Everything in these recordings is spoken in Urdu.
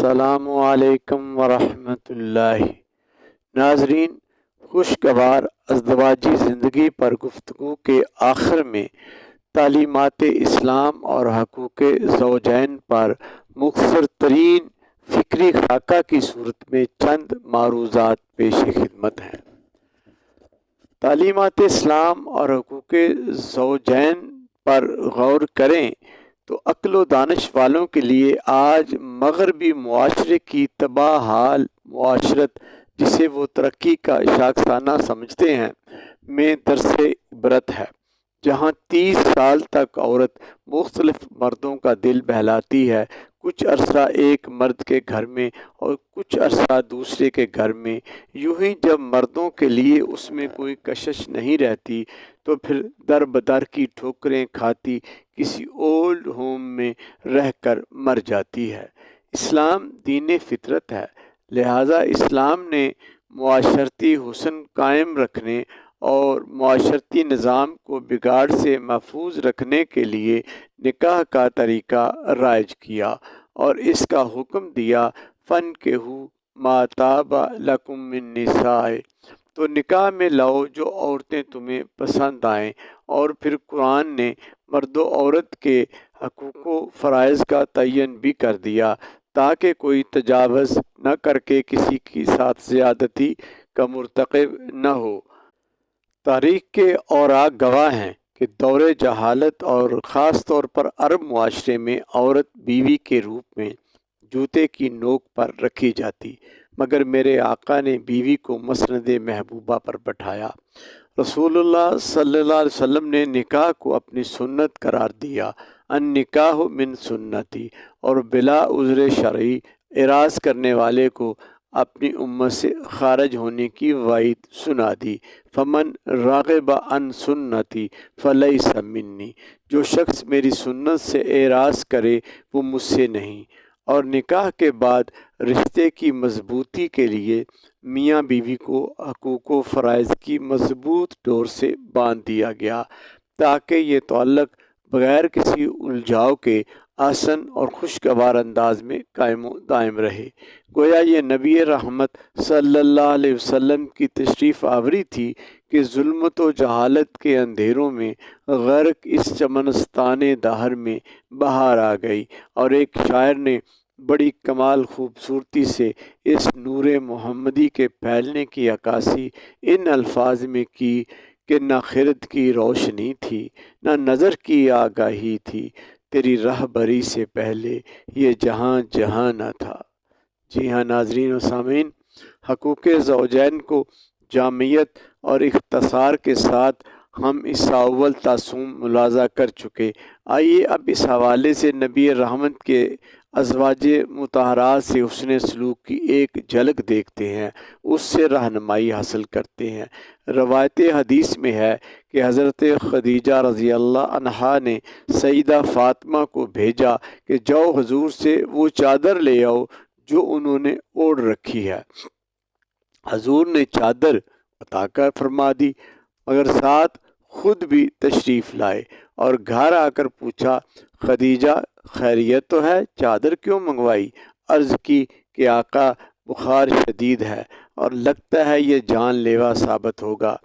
السلام علیکم ورحمۃ اللہ۔ ناظرین، خوشگوار ازدواجی زندگی پر گفتگو کے آخر میں تعلیمات اسلام اور حقوق زوجین پر مختصر ترین فکری خاکہ کی صورت میں چند معروضات پیش خدمت ہیں۔ تعلیمات اسلام اور حقوق زوجین پر غور کریں تو عقل و دانش والوں کے لیے آج مغربی معاشرے کی تباہ حال معاشرت، جسے وہ ترقی کا شاخسانہ سمجھتے ہیں، میں درس عبرت ہے۔ جہاں 30 سال تک عورت مختلف مردوں کا دل بہلاتی ہے، کچھ عرصہ ایک مرد کے گھر میں اور کچھ عرصہ دوسرے کے گھر میں، یوں ہی جب مردوں کے لیے اس میں کوئی کشش نہیں رہتی تو پھر در بدر کی ٹھوکریں کھاتی کسی اولڈ ہوم میں رہ کر مر جاتی ہے۔ اسلام دین فطرت ہے، لہذا اسلام نے معاشرتی حسن قائم رکھنے اور معاشرتی نظام کو بگاڑ سے محفوظ رکھنے کے لیے نکاح کا طریقہ رائج کیا اور اس کا حکم دیا، فَانكِحُوا مَا طَابَ لَكُم مِّن النِّسَاءِ، تو نکاح میں لاؤ جو عورتیں تمہیں پسند آئیں۔ اور پھر قرآن نے مرد و عورت کے حقوق و فرائض کا تعین بھی کر دیا تاکہ کوئی تجاوز نہ کر کے کسی کے ساتھ زیادتی کا مرتکب نہ ہو۔ تاریخ کے اوراق گواہ ہیں کہ دور جہالت اور خاص طور پر عرب معاشرے میں عورت بیوی کے روپ میں جوتے کی نوک پر رکھی جاتی، مگر میرے آقا نے بیوی کو مسند محبوبہ پر بٹھایا۔ رسول اللہ صلی اللہ علیہ وسلم نے نکاح کو اپنی سنت قرار دیا، النکاح من سنتی، اور بلا عذر شرعی اعراض کرنے والے کو اپنی امت سے خارج ہونے کی وعید سنا دی، فمن راغب عن سنتی فلیس منی، جو شخص میری سنت سے اعراض کرے وہ مجھ سے نہیں۔ اور نکاح کے بعد رشتے کی مضبوطی کے لیے میاں بیوی کو حقوق و فرائض کی مضبوط ڈور سے باندھ دیا گیا تاکہ یہ تعلق بغیر کسی الجھاؤ کے آسن اور خوشگوار انداز میں قائم و دائم رہے۔ گویا یہ نبی رحمت صلی اللہ علیہ وسلم کی تشریف آوری تھی کہ ظلمت و جہالت کے اندھیروں میں غرق اس چمنستان دہر میں بہار آ گئی، اور ایک شاعر نے بڑی کمال خوبصورتی سے اس نور محمدی کے پھیلنے کی عکاسی ان الفاظ میں کی کہ نہ خرد کی روشنی تھی، نہ نظر کی آگاہی تھی، تیری رہبری سے پہلے یہ جہاں جہاں نہ تھا۔ جی ہاں ناظرین و سامعین، حقوق زوجین کو جامعیت اور اختصار کے ساتھ ہم اس اول تعصم ملاحظہ کر چکے۔ آئیے اب اس حوالے سے نبی رحمت کے ازواج مطہرات سے حسن سلوک کی ایک جھلک دیکھتے ہیں، اس سے رہنمائی حاصل کرتے ہیں۔ روایت حدیث میں ہے کہ حضرت خدیجہ رضی اللہ عنہا نے سیدہ فاطمہ کو بھیجا کہ جاؤ حضور سے وہ چادر لے آؤ جو انہوں نے اوڑھ رکھی ہے۔ حضور نے چادر عطا کر فرما دی، مگر ساتھ خود بھی تشریف لائے اور گھر آ کر پوچھا، خدیجہ خیریت تو ہے؟ چادر کیوں منگوائی؟ عرض کی کہ آقا بخار شدید ہے اور لگتا ہے یہ جان لیوا ثابت ہوگا،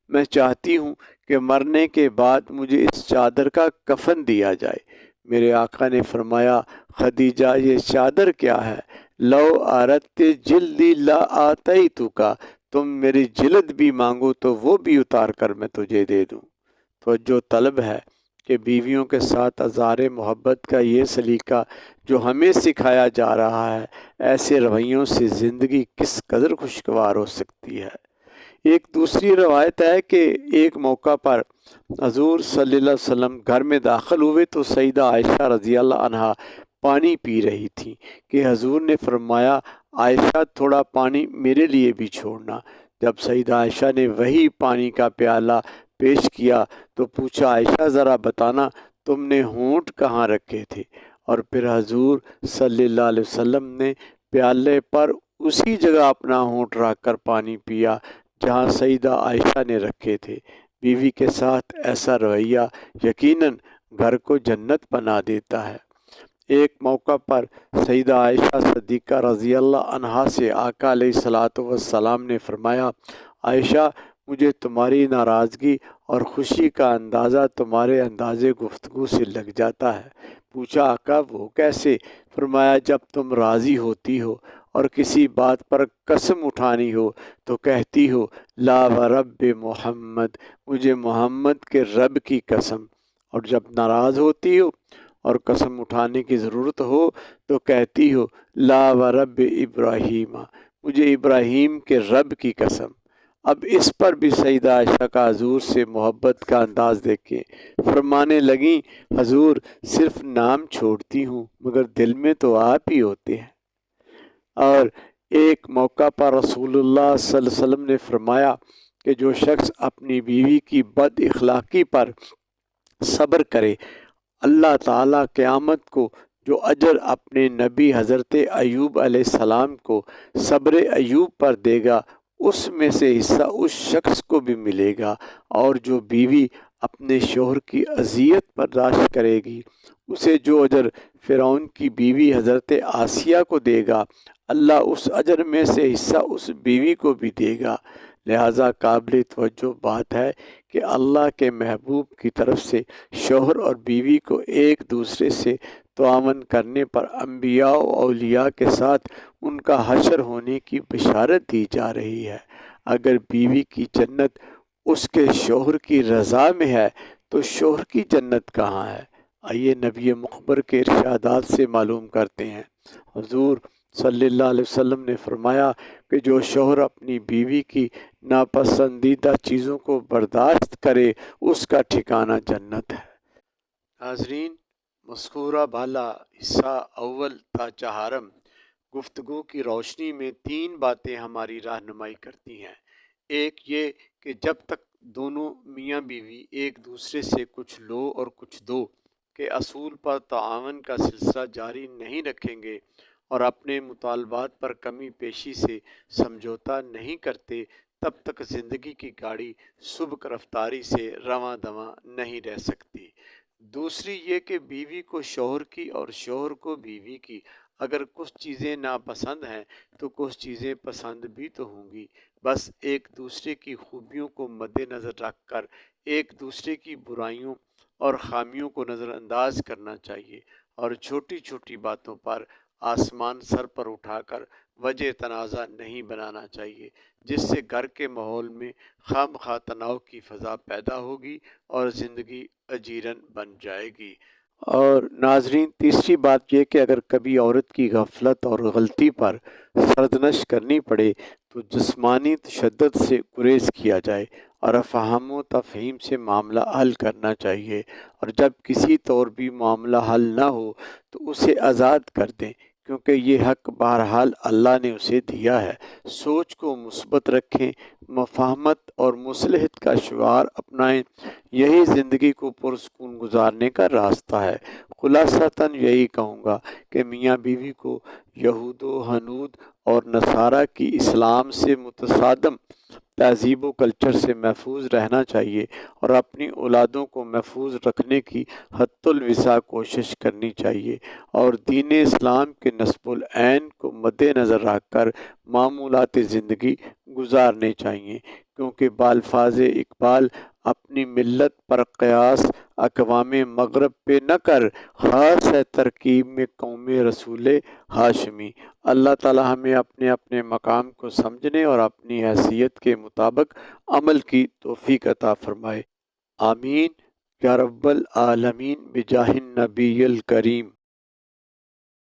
میں چاہتی ہوں کہ مرنے کے بعد مجھے اس چادر کا کفن دیا جائے۔ میرے آقا نے فرمایا، خدیجہ یہ چادر کیا ہے؟ لو اردت جلدی لا آتیتک، تم میری جلد بھی مانگو تو وہ بھی اتار کر میں تجھے دے دوں۔ تو جو طلب ہے کہ بیویوں کے ساتھ اظہار محبت کا یہ سلیقہ جو ہمیں سکھایا جا رہا ہے، ایسے رویوں سے زندگی کس قدر خوشگوار ہو سکتی ہے۔ ایک دوسری روایت ہے کہ ایک موقع پر حضور صلی اللہ علیہ وسلم گھر میں داخل ہوئے تو سیدہ عائشہ رضی اللہ عنہا پانی پی رہی تھی کہ حضور نے فرمایا، عائشہ تھوڑا پانی میرے لیے بھی چھوڑنا۔ جب سیدہ عائشہ نے وہی پانی کا پیالہ پیش کیا تو پوچھا، عائشہ ذرا بتانا تم نے ہونٹ کہاں رکھے تھے؟ اور پھر حضور صلی اللہ علیہ وسلم نے پیالے پر اسی جگہ اپنا ہونٹ رکھ کر پانی پیا جہاں سیدہ عائشہ نے رکھے تھے۔ بیوی کے ساتھ ایسا رویہ یقیناً گھر کو جنت بنا دیتا ہے۔ ایک موقع پر سیدہ عائشہ صدیقہ رضی اللہ عنہا سے آقا علیہ الصلاۃ والسلام نے فرمایا، عائشہ، مجھے تمہاری ناراضگی اور خوشی کا اندازہ تمہارے انداز گفتگو سے لگ جاتا ہے۔ پوچھا، آقا وہ کیسے؟ فرمایا، جب تم راضی ہوتی ہو اور کسی بات پر قسم اٹھانی ہو تو کہتی ہو لا ورب محمد، مجھے محمد کے رب کی قسم، اور جب ناراض ہوتی ہو اور قسم اٹھانے کی ضرورت ہو تو کہتی ہو لا ورب ابراہیم، مجھے ابراہیم کے رب کی قسم۔ اب اس پر بھی سیدہ عائشہ کا حضور سے محبت کا انداز دیکھیں، فرمانے لگیں، حضور صرف نام چھوڑتی ہوں مگر دل میں تو آپ ہی ہوتے ہیں۔ اور ایک موقع پر رسول اللہ صلی اللہ علیہ وسلم نے فرمایا کہ جو شخص اپنی بیوی کی بد اخلاقی پر صبر کرے، اللہ تعالیٰ قیامت کو جو اجر اپنے نبی حضرت ایوب علیہ السلام کو صبر ایوب پر دے گا، اس میں سے حصہ اس شخص کو بھی ملے گا، اور جو بیوی اپنے شوہر کی اذیت برداشت کرے گی، اسے جو اجر فرعون کی بیوی حضرت آسیہ کو دے گا، اللہ اس اجر میں سے حصہ اس بیوی کو بھی دے گا۔ لہٰذا قابل توجہ بات ہے کہ اللہ کے محبوب کی طرف سے شوہر اور بیوی کو ایک دوسرے سے تعاون کرنے پر انبیاء و اولیاء کے ساتھ ان کا حشر ہونے کی بشارت دی جا رہی ہے۔ اگر بیوی کی جنت اس کے شوہر کی رضا میں ہے تو شوہر کی جنت کہاں ہے؟ آئیے نبی مخبر کے ارشادات سے معلوم کرتے ہیں۔ حضور صلی اللہ علیہ وسلم نے فرمایا کہ جو شوہر اپنی بیوی کی ناپسندیدہ چیزوں کو برداشت کرے اس کا ٹھکانہ جنت ہے۔ ناظرین، مذکورہ بالا حصہ اول تا چہارم گفتگو کی روشنی میں تین باتیں ہماری رہنمائی کرتی ہیں۔ ایک یہ کہ جب تک دونوں میاں بیوی ایک دوسرے سے کچھ لو اور کچھ دو کے اصول پر تعاون کا سلسلہ جاری نہیں رکھیں گے اور اپنے مطالبات پر کمی بیشی سے سمجھوتا نہیں کرتے، تب تک زندگی کی گاڑی سبک رفتاری سے رواں دواں نہیں رہ سکتی۔ دوسری یہ کہ بیوی کو شوہر کی اور شوہر کو بیوی کی اگر کچھ چیزیں ناپسند ہیں تو کچھ چیزیں پسند بھی تو ہوں گی، بس ایک دوسرے کی خوبیوں کو مد نظر رکھ کر ایک دوسرے کی برائیوں اور خامیوں کو نظر انداز کرنا چاہیے، اور چھوٹی چھوٹی باتوں پر آسمان سر پر اٹھا کر وجہ تنازع نہیں بنانا چاہیے، جس سے گھر کے ماحول میں خواہ مخواہ تناؤ کی فضا پیدا ہوگی اور زندگی اجیرن بن جائے گی۔ اور ناظرین، تیسری بات یہ کہ اگر کبھی عورت کی غفلت اور غلطی پر سرزنش کرنی پڑے تو جسمانی تشدد سے گریز کیا جائے اور فہم و تفہیم سے معاملہ حل کرنا چاہیے، اور جب کسی طور بھی معاملہ حل نہ ہو تو اسے آزاد کر دیں، کیونکہ یہ حق بہرحال اللہ نے اسے دیا ہے۔ سوچ کو مثبت رکھیں، مفاہمت اور مصلحت کا شعار اپنائیں، یہی زندگی کو پرسکون گزارنے کا راستہ ہے۔ خلاصتاً یہی کہوں گا کہ میاں بیوی کو یہود و ہنود اور نصارہ کی اسلام سے متصادم تہذیب و کلچر سے محفوظ رہنا چاہیے اور اپنی اولادوں کو محفوظ رکھنے کی حتی الوسع کوشش کرنی چاہیے، اور دین اسلام کے نصب العین کو مد نظر رکھ کر معمولات زندگی گزارنے چاہیے، کیونکہ بالفاظ اقبال اپنی ملت پر قیاس اقوام مغرب پہ نہ کر، خاص ہے ترکیب میں قوم رسول ہاشمی۔ اللہ تعالی ہمیں اپنے اپنے مقام کو سمجھنے اور اپنی حیثیت کے مطابق عمل کی توفیق عطا فرمائے۔ آمین یا رب العالمین بجاہ النبی الکریم۔